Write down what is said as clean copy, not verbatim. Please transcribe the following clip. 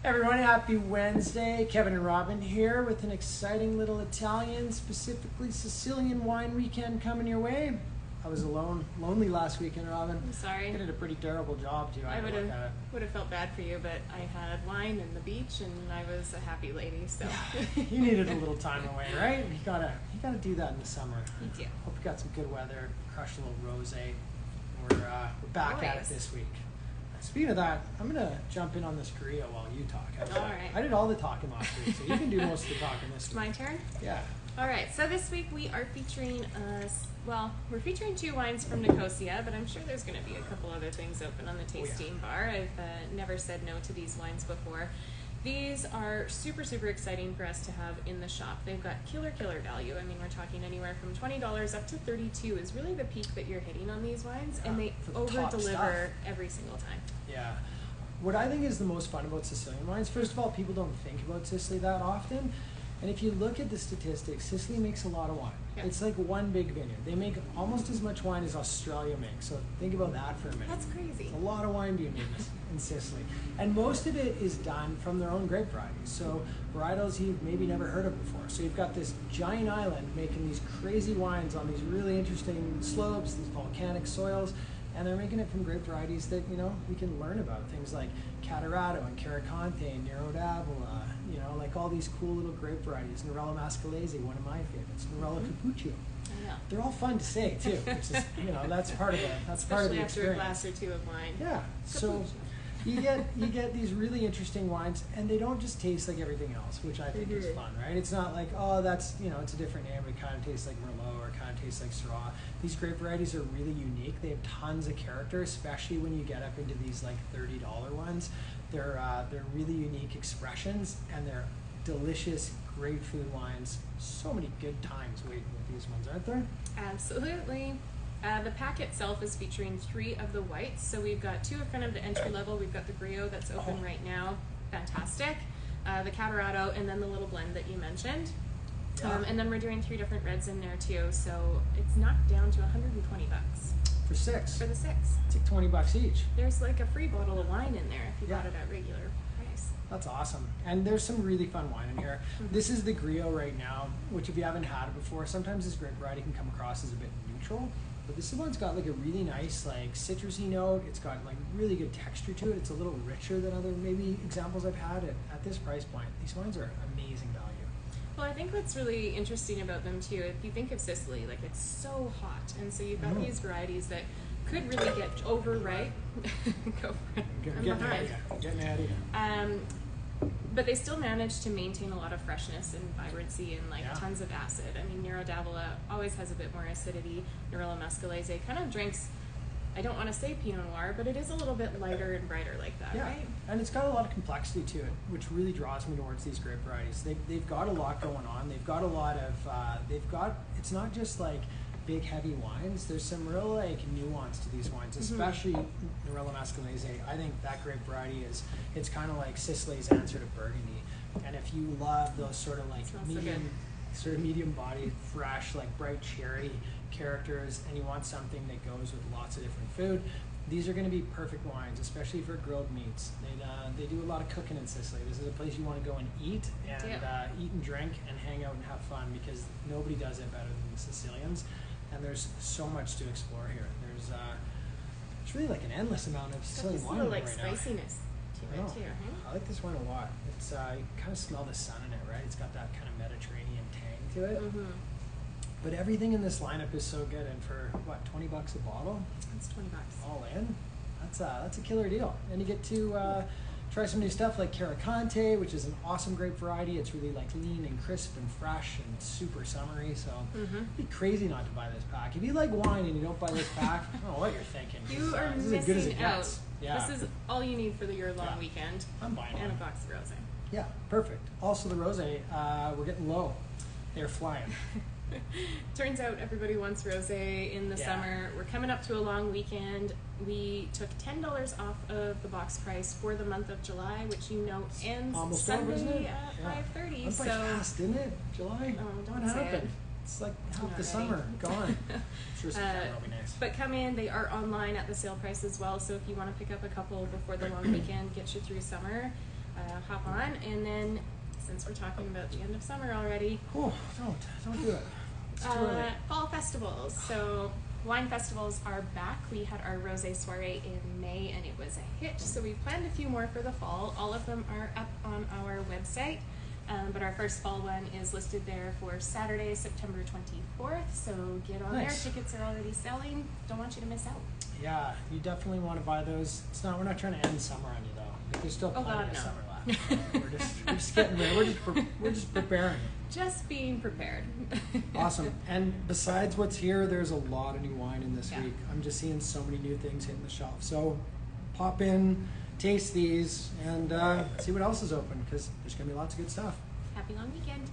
Everyone, happy Wednesday. Kevin and Robin here with an exciting little Italian, specifically Sicilian wine weekend coming your way. I was lonely last weekend, Robin. I'm sorry. I did a pretty terrible job too. I would have felt bad for you, but I had wine and the beach, and I was a happy lady. So you needed a little time away, right? You gotta do that in the summer. You do. Hope you got some good weather. Crushed a little rosé. We're back at it this week. Speaking of that, I'm gonna jump in on this Korea while you talk. All right. I did all the talking last week, so you can do most of the talking this week. My turn. Yeah. All right. So this week we are featuring we're featuring 2 wines from NICOSIA, but I'm sure there's going to be a couple other things open on the tasting bar. I've never said no to these wines before. These are super, super exciting for us to have in the shop. They've got killer value. I mean, we're talking anywhere from $20 up to $32 is really the peak that you're hitting on these wines, and they over-deliver every single time. Yeah. What I think is the most fun about Sicilian wines, first of all, people don't think about Sicily that often. And if you look at the statistics, Sicily makes a lot of wine. Yeah. It's like one big vineyard. They make almost as much wine as Australia makes. So think about that for a minute. That's crazy. It's a lot of wine being made in Sicily. And most of it is done from their own grape varieties. So varietals you've maybe never heard of before. So you've got this giant island making these crazy wines on these really interesting slopes, these volcanic soils. And they're making it from grape varieties that, we can learn about. Things like Catarato and Caricante and Nero d'Avola, like all these cool little grape varieties. Nerello Mascalese, one of my favorites. Nerello Cappuccio. I know. They're all fun to say too, which is, that's part of it. That's part of the experience. Especially after a glass or 2 of wine. Yeah. So you get these really interesting wines, and they don't just taste like everything else, which I think is fun, right? It's not like, that's, it's a different name, but it kind of tastes like Merlot or it kind of tastes like Syrah. These grape varieties are really unique. They have tons of character, especially when you get up into these like $30 ones. They're really unique expressions, and they're delicious, great food wines. So many good times waiting with these ones, aren't there? Absolutely. The pack itself is featuring 3 of the whites. So we've got 2 at kind of the entry level. We've got the Griot that's open right now. Fantastic. The Catarato, and then the little blend that you mentioned. Yeah. And then we're doing 3 different reds in there too. So it's knocked down to $120. For 6. For the 6. It's like $20 each. There's like a free bottle of wine in there if you bought it at regular price. That's awesome. And there's some really fun wine in here. Mm-hmm. This is the Griot right now, which if you haven't had it before, sometimes this grape variety can come across as a bit neutral. But this one's got like a really nice like citrusy note. It's got like really good texture to it. It's a little richer than other maybe examples I've had at this price point. These wines are amazing value. Well, I think what's really interesting about them too, if you think of Sicily, like it's so hot, and so you've got these varieties that could really get overripe. Go for it. Getting out of here. But they still manage to maintain a lot of freshness and vibrancy and tons of acid. I mean, Nero d'Avola always has a bit more acidity. Nerello Mascalese kind of drinks, I don't want to say Pinot Noir, but it is a little bit lighter and brighter like that, right? And it's got a lot of complexity to it, which really draws me towards these grape varieties. They've got a lot going on. They've got a lot of, it's not just like big heavy wines. There's some real like nuance to these wines, especially Nerello Mascalese. I think that grape variety it's kind of like Sicily's answer to Burgundy. And if you love those sort of like medium bodied, fresh, like bright cherry characters, and you want something that goes with lots of different food, these are going to be perfect wines, especially for grilled meats. They do a lot of cooking in Sicily. This is a place you want to go and eat and drink and hang out and have fun, because nobody does it better than the Sicilians. And there's so much to explore here. There's really like an endless amount of Sicilian wine right now. Spiciness to it too. I like this wine a lot. It's you kind of smell the sun in it, right? It's got that kind of Mediterranean tang to it. But everything in this lineup is so good, and for what, $20 a bottle? It's $20. All in. That's a killer deal. And you get to try some new stuff like Caricante, which is an awesome grape variety. It's really like lean and crisp and fresh and super summery. So it'd be crazy not to buy this pack. If you like wine and you don't buy this pack, I don't know what you're thinking. You are this is as good as it missing out. gets. Yeah. This is all you need for the year-long weekend. I'm buying and one. a box of rosé. Yeah, perfect. Also the rosé, we're getting low. They're flying. Turns out everybody wants rosé in the summer. We're coming up to a long weekend. We took $10 off of the box price for the month of July, which ends almost Sunday over, isn't it? at 5:30. Went by fast, didn't it? July? Oh, don't what say happened? it. It's like half the ready. summer gone. Sure, September will be nice. But come in. They are online at the sale price as well. So if you want to pick up a couple before the long weekend, get you through summer. hop on. And then, since we're talking about the end of summer already, Oh, don't do it. It's too early. fall festivals. So wine festivals are back. We had our rosé soiree in May and it was a hit. So we've planned a few more for the fall. All of them are up on our website. But our first fall one is listed there for Saturday, September 24th. So get on Nice. there. Tickets are already selling. Don't want you to miss out. Yeah, you definitely want to buy those. We're not trying to end summer on you though. Like, there's still Oh, plenty God, of no. summer left. we're just getting ready. We're just preparing. Just being prepared. Awesome. And besides what's here, there's a lot of new wine in this Yeah. week. I'm just seeing so many new things hitting the shelf. So pop in, taste these, and see what else is open because there's gonna be lots of good stuff. Happy long weekend.